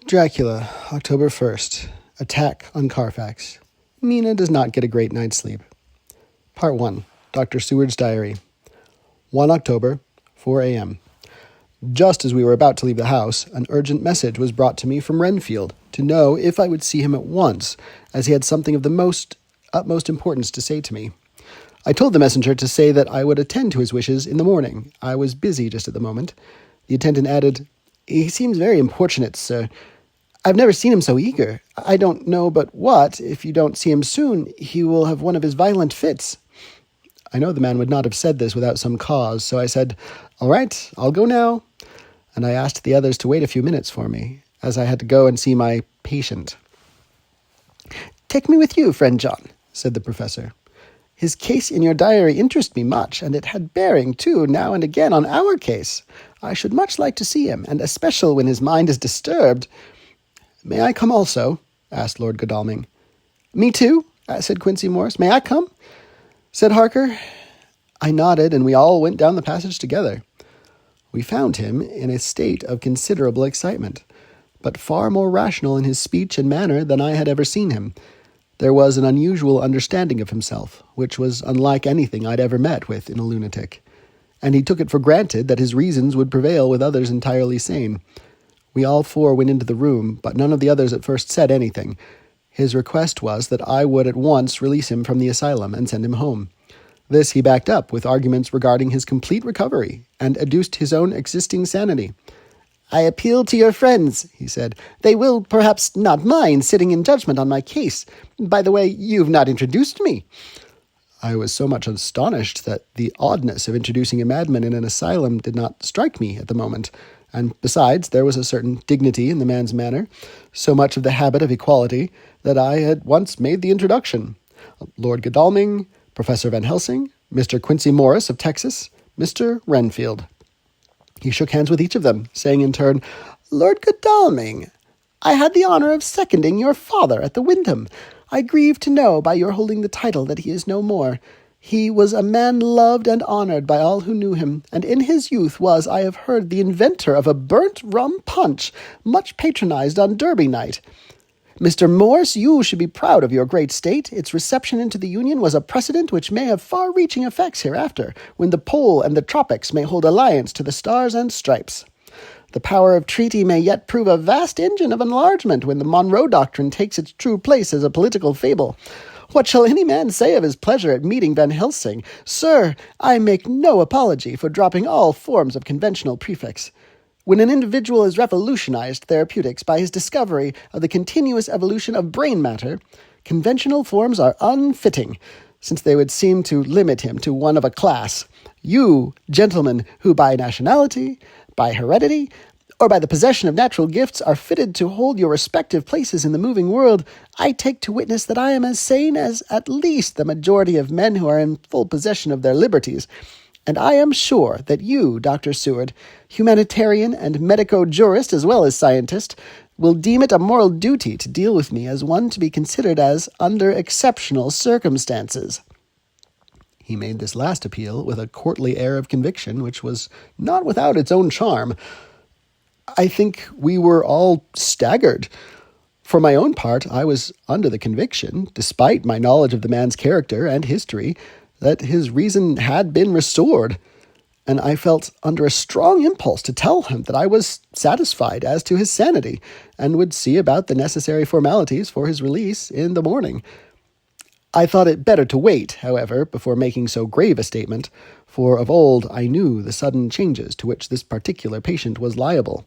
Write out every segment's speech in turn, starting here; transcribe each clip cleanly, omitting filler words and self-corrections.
Dracula, October 1st. Attack on Carfax. Mina does not get a great night's sleep. Part 1. Dr. Seward's Diary. 1 October, 4 a.m. Just as we were about to leave the house, an urgent message was brought to me from Renfield to know if I would see him at once, as he had something of the utmost importance to say to me. I told the messenger to say that I would attend to his wishes in the morning. I was busy just at the moment. The attendant added, "He seems very importunate, sir. I've never seen him so eager. I don't know but what, if you don't see him soon, he will have one of his violent fits." I know the man would not have said this without some cause, so I said, "All right, I'll go now." And I asked the others to wait a few minutes for me, as I had to go and see my patient. "Take me with you, friend John," said the professor. "His case in your diary interested me much, and it had bearing, too, now and again on our case. I should much like to see him, and especially when his mind is disturbed." "May I come also?" asked Lord Godalming. "Me too," said Quincey Morris. "May I come?" said Harker. I nodded, and we all went down the passage together. We found him in a state of considerable excitement, but far more rational in his speech and manner than I had ever seen him. There was an unusual understanding of himself, which was unlike anything I'd ever met with in a lunatic, and he took it for granted that his reasons would prevail with others entirely sane. We all four went into the room, but none of the others at first said anything. His request was that I would at once release him from the asylum and send him home. This he backed up with arguments regarding his complete recovery, and adduced his own existing sanity. "I appeal to your friends," he said. "They will perhaps not mind sitting in judgment on my case. By the way, you've not introduced me." I was so much astonished that the oddness of introducing a madman in an asylum did not strike me at the moment, and besides, there was a certain dignity in the man's manner, so much of the habit of equality, that I at once made the introduction. Lord Godalming, Professor Van Helsing, Mr. Quincey Morris of Texas, Mr. Renfield. He shook hands with each of them, saying in turn, "Lord Godalming, I had the honour of seconding your father at the Wyndham. I grieve to know by your holding the title that he is no more. He was a man loved and honoured by all who knew him, and in his youth was, I have heard, the inventor of a burnt rum punch, much patronised on Derby night. Mr. Morse, you should be proud of your great state. Its reception into the Union was a precedent which may have far-reaching effects hereafter, when the pole and the tropics may hold alliance to the stars and stripes. The power of treaty may yet prove a vast engine of enlargement when the Monroe Doctrine takes its true place as a political fable. What shall any man say of his pleasure at meeting Van Helsing? Sir, I make no apology for dropping all forms of conventional prefix. When an individual has revolutionized therapeutics by his discovery of the continuous evolution of brain matter, conventional forms are unfitting, since they would seem to limit him to one of a class. You, gentlemen, who by nationality, by heredity, or by the possession of natural gifts are fitted to hold your respective places in the moving world, I take to witness that I am as sane as at least the majority of men who are in full possession of their liberties. And I am sure that you, Dr. Seward, humanitarian and medico-jurist as well as scientist, will deem it a moral duty to deal with me as one to be considered as under exceptional circumstances." He made this last appeal with a courtly air of conviction, which was not without its own charm. I think we were all staggered. For my own part, I was under the conviction, despite my knowledge of the man's character and history, that his reason had been restored, and I felt under a strong impulse to tell him that I was satisfied as to his sanity, and would see about the necessary formalities for his release in the morning. I thought it better to wait, however, before making so grave a statement, for of old I knew the sudden changes to which this particular patient was liable.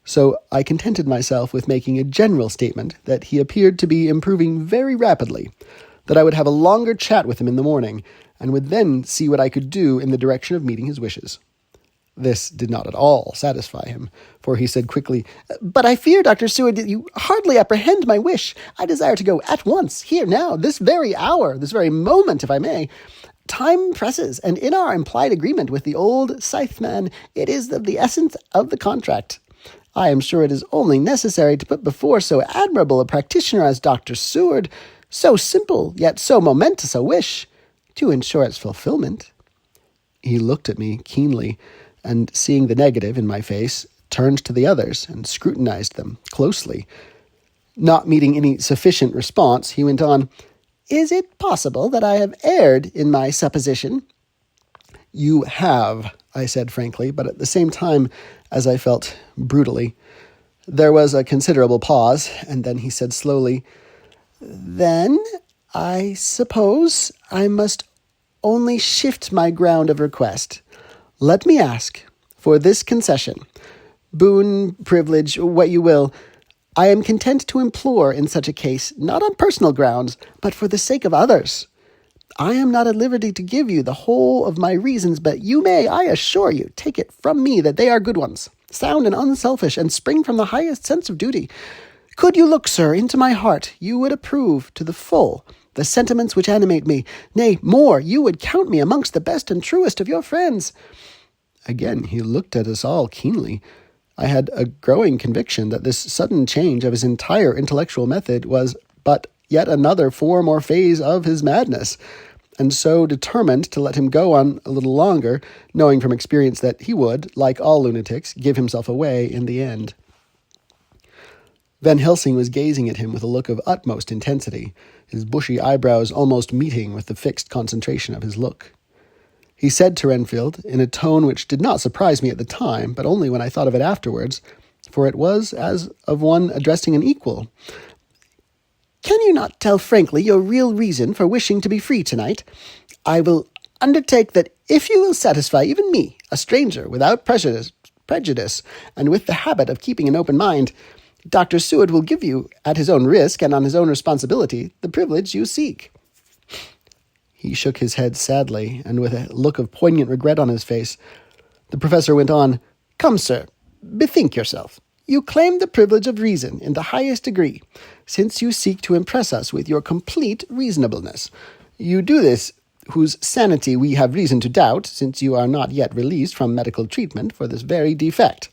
So I contented myself with making a general statement that he appeared to be improving very rapidly, that I would have a longer chat with him in the morning, and would then see what I could do in the direction of meeting his wishes. This did not at all satisfy him, for he said quickly, "But I fear, Dr. Seward, that you hardly apprehend my wish. I desire to go at once, here, now, this very hour, this very moment, if I may. Time presses, and in our implied agreement with the old scytheman, it is of the essence of the contract. I am sure it is only necessary to put before so admirable a practitioner as Dr. Seward so simple, yet so momentous a wish, to ensure its fulfillment." He looked at me keenly, and seeing the negative in my face, turned to the others and scrutinized them closely. Not meeting any sufficient response, he went on, "Is it possible that I have erred in my supposition?" "You have," I said frankly, but at the same time, as I felt, brutally. There was a considerable pause, and then he said slowly, "Then I suppose I must only shift my ground of request. Let me ask for this concession. Boon, privilege, what you will. I am content to implore in such a case, not on personal grounds, but for the sake of others. I am not at liberty to give you the whole of my reasons, but you may, I assure you, take it from me that they are good ones, sound and unselfish, and spring from the highest sense of duty. Could you look, sir, into my heart, you would approve to the full the sentiments which animate me. Nay, more, you would count me amongst the best and truest of your friends." Again he looked at us all keenly. I had a growing conviction that this sudden change of his entire intellectual method was but yet another form or phase of his madness, and so determined to let him go on a little longer, knowing from experience that he would, like all lunatics, give himself away in the end. Van Helsing was gazing at him with a look of utmost intensity, his bushy eyebrows almost meeting with the fixed concentration of his look. He said to Renfield, in a tone which did not surprise me at the time, but only when I thought of it afterwards, for it was as of one addressing an equal, "Can you not tell frankly your real reason for wishing to be free tonight? I will undertake that if you will satisfy even me, a stranger, without prejudice, and with the habit of keeping an open mind, Dr. Seward will give you, at his own risk and on his own responsibility, the privilege you seek." He shook his head sadly, and with a look of poignant regret on his face, the professor went on, "Come, sir, bethink yourself. You claim the privilege of reason in the highest degree, since you seek to impress us with your complete reasonableness. You do this, whose sanity we have reason to doubt, since you are not yet released from medical treatment for this very defect.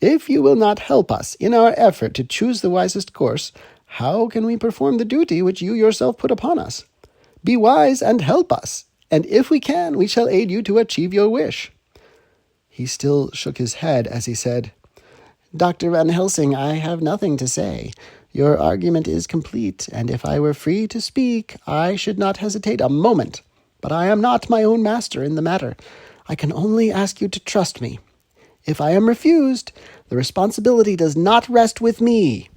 If you will not help us in our effort to choose the wisest course, how can we perform the duty which you yourself put upon us? Be wise and help us, and if we can, we shall aid you to achieve your wish." He still shook his head as he said, "Dr. Van Helsing, I have nothing to say. Your argument is complete, and if I were free to speak, I should not hesitate a moment. But I am not my own master in the matter. I can only ask you to trust me. If I am refused, the responsibility does not rest with me."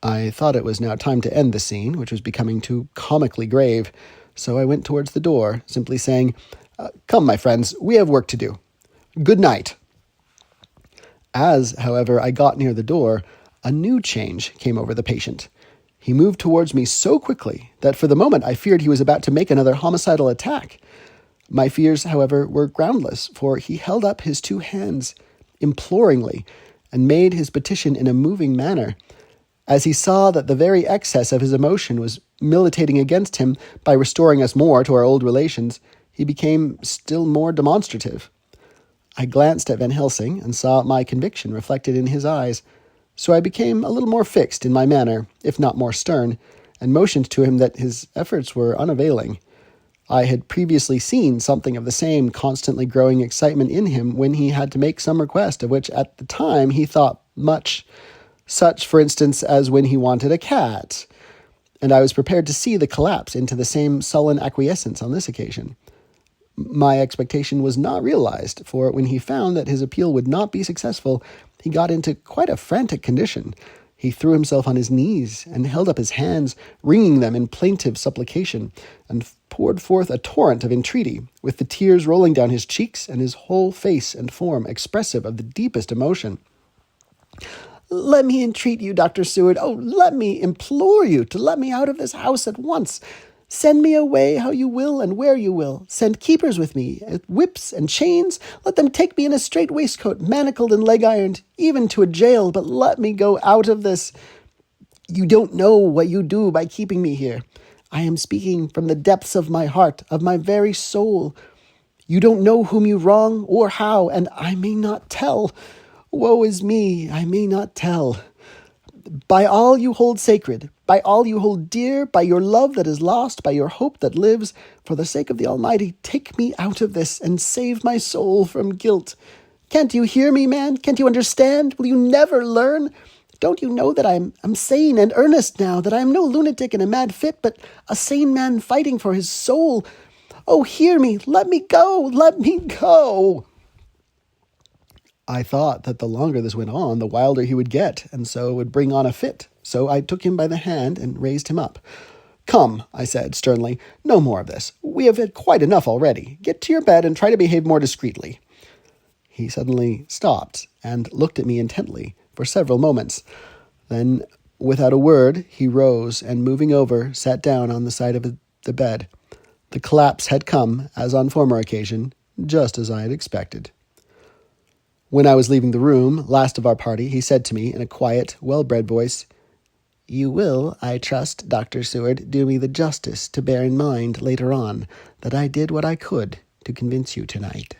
I thought it was now time to end the scene, which was becoming too comically grave, so I went towards the door, simply saying, "Come, my friends, we have work to do. Good night." As, however, I got near the door, a new change came over the patient. He moved towards me so quickly that for the moment I feared he was about to make another homicidal attack. My fears, however, were groundless, for he held up his two hands imploringly and made his petition in a moving manner. As he saw that the very excess of his emotion was militating against him by restoring us more to our old relations, he became still more demonstrative. I glanced at Van Helsing and saw my conviction reflected in his eyes, so I became a little more fixed in my manner, if not more stern, and motioned to him that his efforts were unavailing. I had previously seen something of the same constantly growing excitement in him when he had to make some request of which at the time he thought much, such, for instance, as when he wanted a cat, and I was prepared to see the collapse into the same sullen acquiescence on this occasion. My expectation was not realized, for when he found that his appeal would not be successful, he got into quite a frantic condition. He threw himself on his knees and held up his hands, wringing them in plaintive supplication, and poured forth a torrent of entreaty, with the tears rolling down his cheeks and his whole face and form expressive of the deepest emotion. "Let me entreat you, Dr. Seward, let me implore you to let me out of this house at once. Send me away how you will and where you will. Send keepers with me, whips and chains. Let them take me in a strait waistcoat, manacled and leg-ironed, even to a jail, but let me go out of this. You don't know what you do by keeping me here. I am speaking from the depths of my heart, of my very soul. You don't know whom you wrong or how, and I may not tell. Woe is me, I may not tell. By all you hold sacred, by all you hold dear, by your love that is lost, by your hope that lives, for the sake of the Almighty, take me out of this and save my soul from guilt. Can't you hear me, man? Can't you understand? Will you never learn? Don't you know that I'm sane and earnest now, that I am no lunatic in a mad fit, but a sane man fighting for his soul? Oh, hear me! Let me go! Let me go! I thought that the longer this went on, the wilder he would get, and so would bring on a fit. So I took him by the hand and raised him up. Come, I said sternly, no more of this. We have had quite enough already. Get to your bed and try to behave more discreetly. He suddenly stopped and looked at me intently for several moments. Then, without a word, he rose and, moving over, sat down on the side of the bed. The collapse had come, as on former occasion, just as I had expected. When I was leaving the room, last of our party, he said to me in a quiet, well-bred voice, "You will, I trust, Dr. Seward, do me the justice to bear in mind later on that I did what I could to convince you tonight."